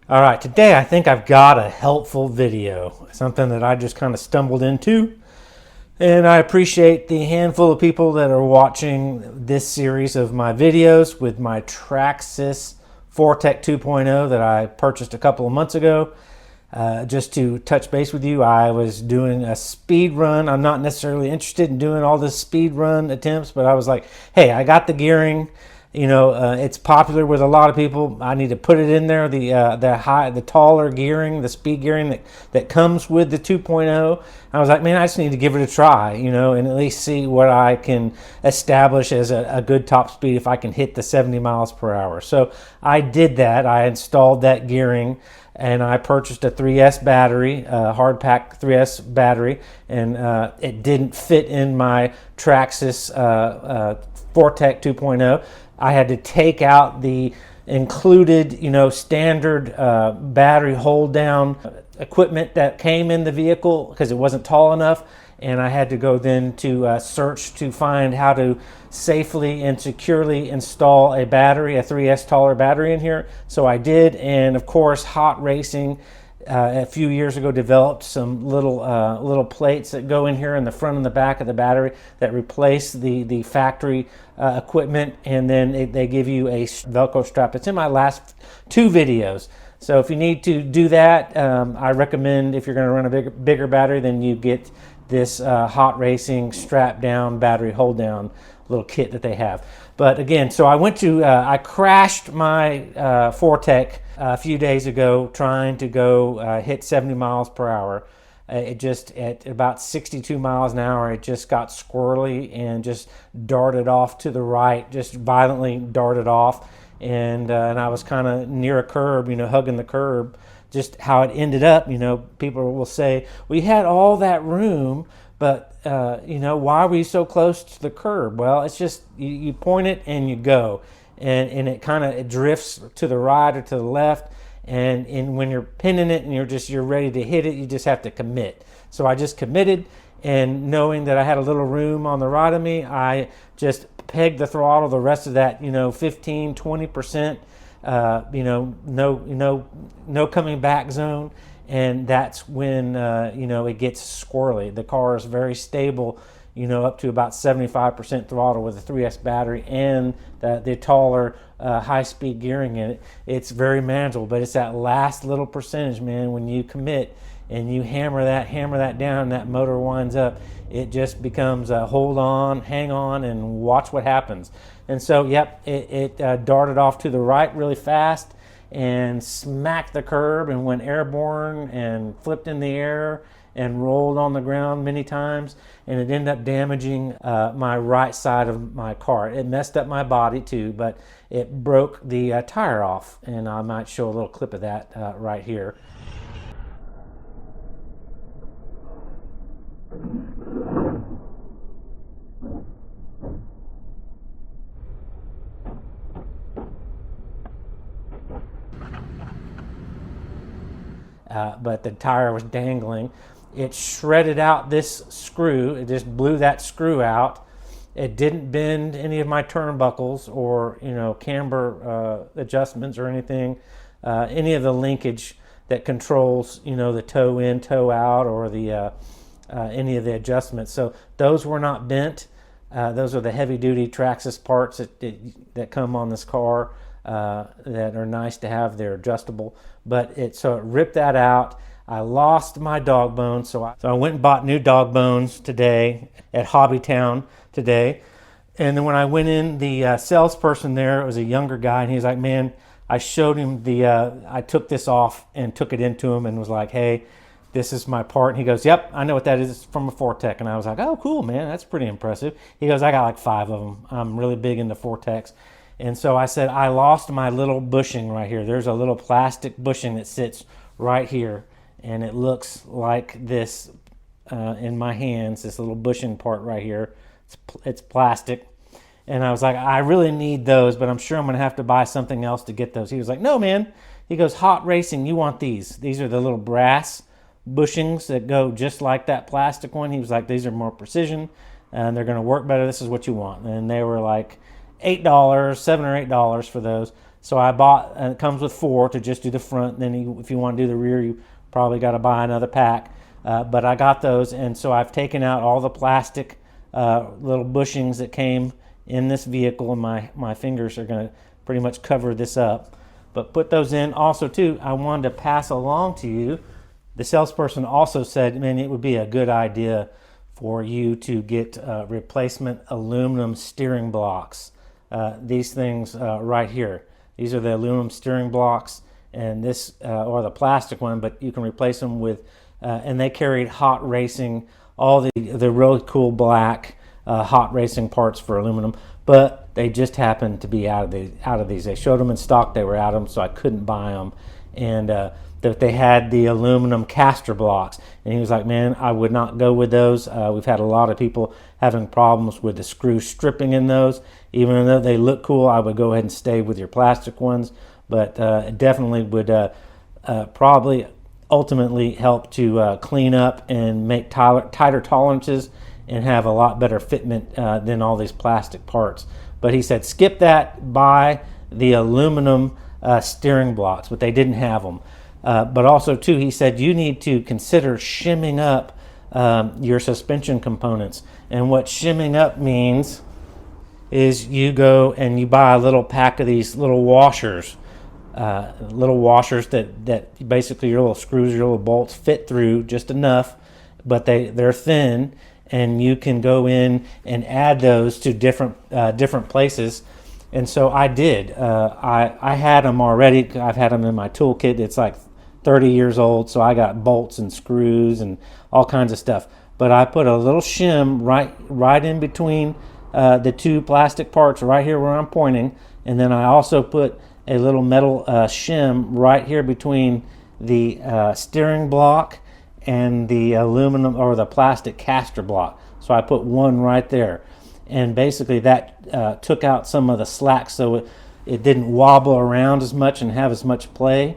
All right, today I think I've got a helpful video, something that I just kind of stumbled into. And I appreciate the handful of people that are watching this series of my videos with my Traxxas Fortec 2.0 that I purchased a couple of months ago. Just to touch base with you, I was doing a speed run. I'm not necessarily interested in doing all the speed run attempts, but I was like, hey, I got the gearing. It's popular with a lot of people. I need to put it in there. The taller gearing, the speed gearing that comes with the 2.0. I was like, man, I just need to give it a try, and at least see what I can establish as a good top speed if I can hit the 70 miles per hour. So I did that. I installed that gearing, and I purchased a 3S battery, a hard pack 3S battery, and it didn't fit in my Traxxas Fortec 2.0. I had to take out the included, standard battery hold down equipment that came in the vehicle because it wasn't tall enough. And I had to go then to search to find how to safely and securely install a battery, a 3S taller battery in here. So I did, and of course, Hot Racing a few years ago developed some little plates that go in here in the front and the back of the battery that replace the factory equipment, and then they give you a Velcro strap. It's in my last two videos. So if you need to do that, I recommend, if you're going to run a bigger battery, then you get this Hot Racing strap down battery hold down little kit that they have. But again, so I crashed my Fortec a few days ago trying to go hit 70 miles per hour. It just, at about 62 miles an hour, it just got squirrely and just darted off to the right, just violently darted off. And I was kind of near a curb, hugging the curb. Just how it ended up, people will say, we had all that room, but why were you so close to the curb? Well, it's just you point it and you go, and it kind of drifts to the right or to the left, and when you're pinning it and you're ready to hit it, you just have to commit. So I just committed, and knowing that I had a little room on the right of me, I just pegged the throttle the rest of that 15-20%. No coming back zone, and that's when it gets squirrely. The car is very stable, up to about 75% throttle with a 3S battery and the taller high-speed gearing in it. It's very manageable, but it's that last little percentage, man. When you commit and you hammer that down, and that motor winds up, it just becomes hold on, hang on, and watch what happens. And so, yep, it darted off to the right really fast and smacked the curb and went airborne and flipped in the air and rolled on the ground many times, and it ended up damaging my right side of my car. It messed up my body too, but it broke the tire off, and I might show a little clip of that right here. But the tire was dangling. It shredded out this screw. It just blew that screw out. It didn't bend any of my turnbuckles or camber adjustments or anything. Any of the linkage that controls the toe in, toe out, or the any of the adjustments. So those were not bent. Those are the heavy-duty Traxxas parts that come on this car that are nice to have. They're adjustable, but it ripped that out. I lost my dog bones, so I went and bought new dog bones today at Hobbytown today. And then when I went in, the salesperson there, it was a younger guy, and he was like, man, I showed him I took this off and took it into him and was like, hey, this is my part. And he goes, yep, I know what that is. It's from a Fortec. And I was like, oh, cool, man. That's pretty impressive. He goes, I got like 5 of them. I'm really big into Fortecs. And so I said, I lost my little bushing right here. There's a little plastic bushing that sits right here, and it looks like this in my hands, this little bushing part right here. It's plastic. And I was like, I really need those, but I'm sure I'm going to have to buy something else to get those. He was like, no, man. He goes, Hot Racing, you want these. These are the little brass bushings that go just like that plastic one. He was like, these are more precision, and they're going to work better. This is what you want. And they were like $8, $7 or $8 for those. So I bought, and it comes with 4 to just do the front. Then if you want to do the rear, you probably got to buy another pack. But I got those, and so I've taken out all the plastic little bushings that came in this vehicle, and my fingers are going to pretty much cover this up. But put those in. Also, too, I wanted to pass along to you, the salesperson also said, man, it would be a good idea for you to get replacement aluminum steering blocks. These things right here. These are the aluminum steering blocks, and this, or the plastic one, but you can replace them with, and they carried Hot Racing, all the really cool black Hot Racing parts for aluminum, but they just happened to be out of these. They showed them in stock, they were out of them, so I couldn't buy them. And that they had the aluminum caster blocks, and he was like, man, I would not go with those. We've had a lot of people having problems with the screw stripping in those. Even though they look cool, I would go ahead and stay with your plastic ones, but it definitely would probably ultimately help to clean up and make tighter tolerances and have a lot better fitment than all these plastic parts. But he said skip that, buy the aluminum steering blocks, but they didn't have them. But also, too, he said you need to consider shimming up your suspension components. And what shimming up means is you go and you buy a little pack of these little washers, that basically your little screws, your little bolts fit through just enough, but they're thin, and you can go in and add those to different places. And so I did. I had them already. I've had them in my toolkit. It's like 30 years old, so I got bolts and screws and all kinds of stuff. But I put a little shim right in between the two plastic parts right here where I'm pointing, and then I also put a little metal shim right here between the steering block and the aluminum or the plastic caster block. So I put one right there, and basically that took out some of the slack, so it didn't wobble around as much and have as much play.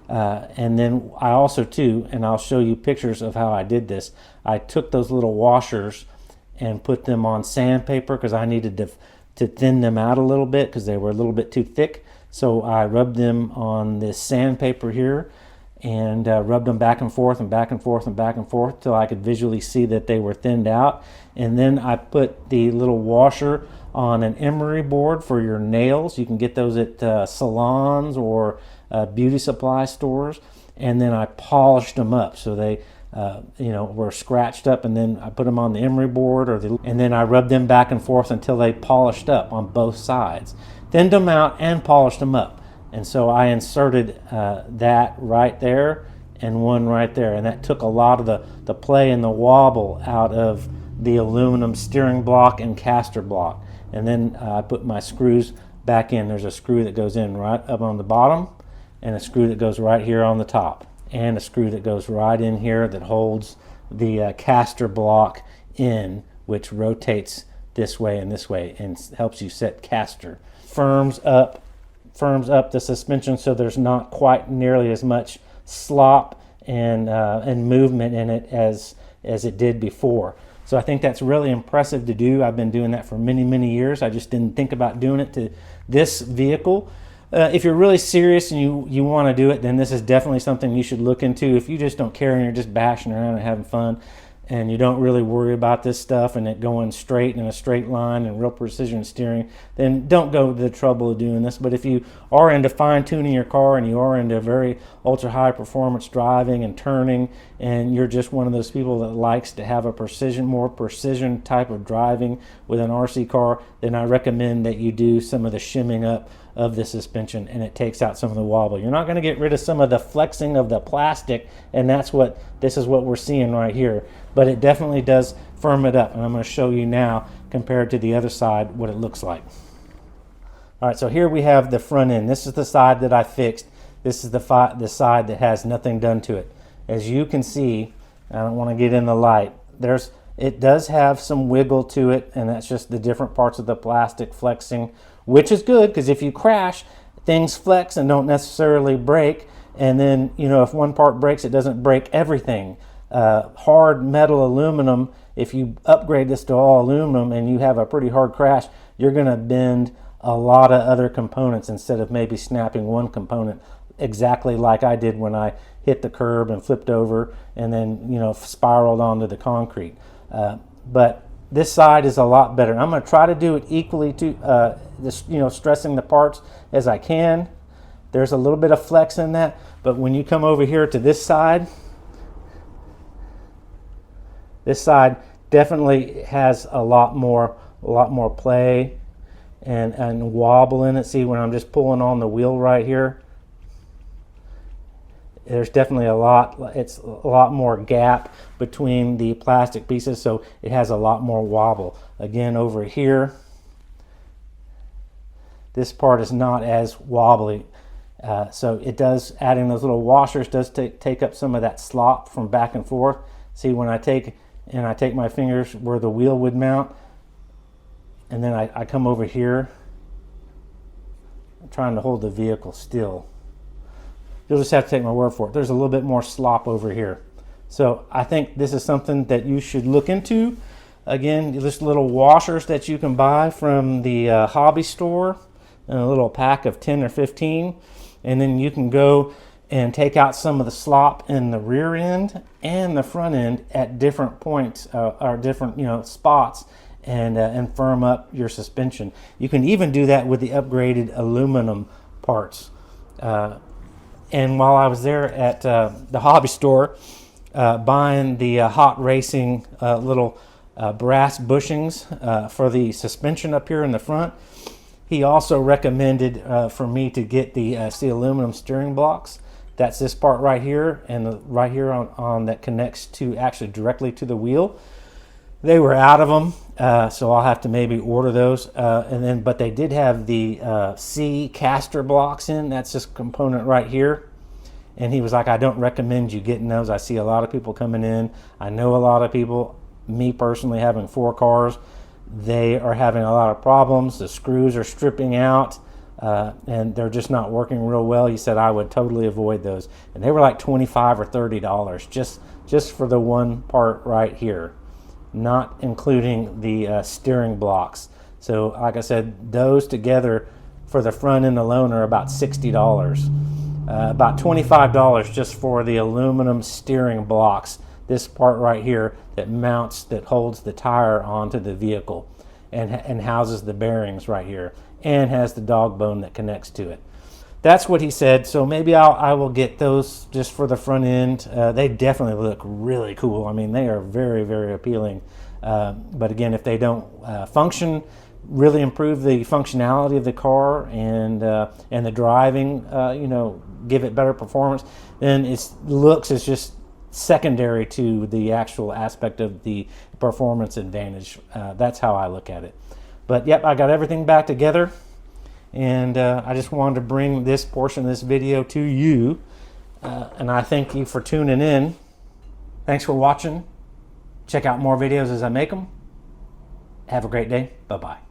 And then I also too, and I'll show you pictures of how I did this, I took those little washers and put them on sandpaper because I needed to thin them out a little bit because they were a little bit too thick. So I rubbed them on this sandpaper here and rubbed them back and forth and back and forth and back and forth till I could visually see that they were thinned out. And then I put the little washer on an emery board for your nails. You can get those at salons or beauty supply stores. And then I polished them up so they were scratched up, and then I put them on the emery board, and then I rubbed them back and forth until they polished up on both sides. Thinned them out and polished them up. And so I inserted that right there and one right there, and that took a lot of the play and the wobble out of the aluminum steering block and caster block. And then I put my screws back in. There's a screw that goes in right up on the bottom, and a screw that goes right here on the top, and a screw that goes right in here that holds the caster block in, which rotates this way and helps you set caster. Firms up the suspension so there's not quite nearly as much slop and movement in it as it did before. So I think that's really impressive to do. I've been doing that for many years. I just didn't think about doing it to this vehicle. If you're really serious and you want to do it, then this is definitely something you should look into. If you just don't care and you're just bashing around and having fun, and you don't really worry about this stuff and it going straight in a straight line and real precision steering, then don't go to the trouble of doing this. But if you are into fine-tuning your car and you are into very ultra-high performance driving and turning, and you're just one of those people that likes to have a more precision type of driving with an RC car, then I recommend that you do some of the shimming up of the suspension, and it takes out some of the wobble. You're not going to get rid of some of the flexing of the plastic, and this is what we're seeing right here, but it definitely does firm it up, and I'm going to show you now compared to the other side what it looks like. All right, so here we have the front end. This is the side that I fixed. This is the side that has nothing done to it. As you can see, I don't want to get in the light, it does have some wiggle to it, and that's just the different parts of the plastic flexing, which is good because if you crash, things flex and don't necessarily break. And then, if one part breaks, it doesn't break everything. Hard metal aluminum, if you upgrade this to all aluminum and you have a pretty hard crash, you're going to bend a lot of other components instead of maybe snapping one component exactly like I did when I hit the curb and flipped over and then, you know, spiraled onto the concrete. But this side is a lot better. I'm going to try to do it equally to this, you know, stressing the parts as I can. There's a little bit of flex in that, but when you come over here to this side definitely has a lot more play and wobble in it. See, when I'm just pulling on the wheel right here, there's definitely it's a lot more gap between the plastic pieces, so it has a lot more wobble. Again, over here, this part is not as wobbly. So it does, adding those little washers does take up some of that slop from back and forth. See, when I take my fingers where the wheel would mount, and then I come over here, I'm trying to hold the vehicle still. You'll just have to take my word for it. There's a little bit more slop over here. So I think this is something that you should look into. Again, just little washers that you can buy from the hobby store, in a little pack of 10 or 15. And then you can go and take out some of the slop in the rear end and the front end at different points or different, you know, spots, and firm up your suspension. You can even do that with the upgraded aluminum parts. And while I was there at the hobby store buying the hot racing little brass bushings for the suspension up here in the front, he also recommended for me to get the aluminum steering blocks. That's this part right here, and right here on that connects to actually directly to the wheel. They were out of them, so I'll have to maybe order those. But they did have the C caster blocks in. That's this component right here. And he was like, I don't recommend you getting those. I see a lot of people coming in. I know a lot of people, me personally having 4 cars, they are having a lot of problems. The screws are stripping out, and they're just not working real well. He said I would totally avoid those. And they were like $25 or $30 just for the one part right here, not including the steering blocks. So like I said, those together for the front end alone are about $60. About $25 just for the aluminum steering blocks, this part right here that holds the tire onto the vehicle and houses the bearings right here and has the dog bone that connects to it. That's what he said, so maybe I will get those just for the front end. They definitely look really cool. I mean, they are very, very appealing. But again, if they don't function, really improve the functionality of the car and the driving, you know, give it better performance, then its looks is just secondary to the actual aspect of the performance advantage. That's how I look at it. But yep, I got everything back together, and I just wanted to bring this portion of this video to you, and I thank you for tuning in. Thanks for watching. Check out more videos as I make them. Have a great day. Bye-bye.